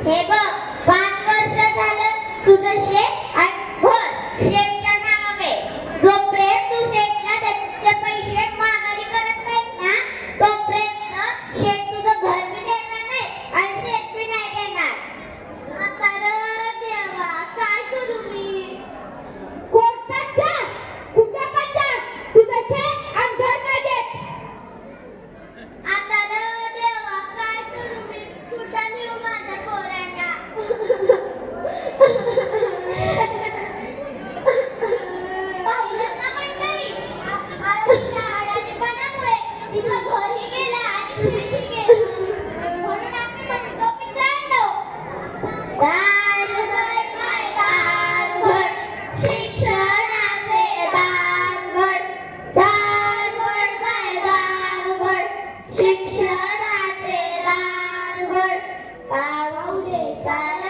हे बघ 5 वर्ष झालं तुझं शेत आणि घर शेतच्या नावावे. जोपर्यंत तू शेतला त्याचे पैसे माघारी करत नाहीस ना तोपर्यंत शेत तुझं घर बी देणार नाही आणि शेत बी नाही देणार. आता रे देवा काय करू मी? कोर्टात जा, कुठं पण जा, तुझं शेत आणि घर नाही देत. आता रे देवा काय करू मी? कुठं नेऊ माझ्या पोरांना? पाहिलं ना मंडळी, शहाणपणामुळे तिचं घरही गेलं आणि शेतही गेलं. म्हणून आपण म्हणतो मित्रांनो, दारघर काय दारघर, शिक्षणाचे दारघर. दारघर काय दारघर, शिक्षणाचे दारघर. पाऊले चाला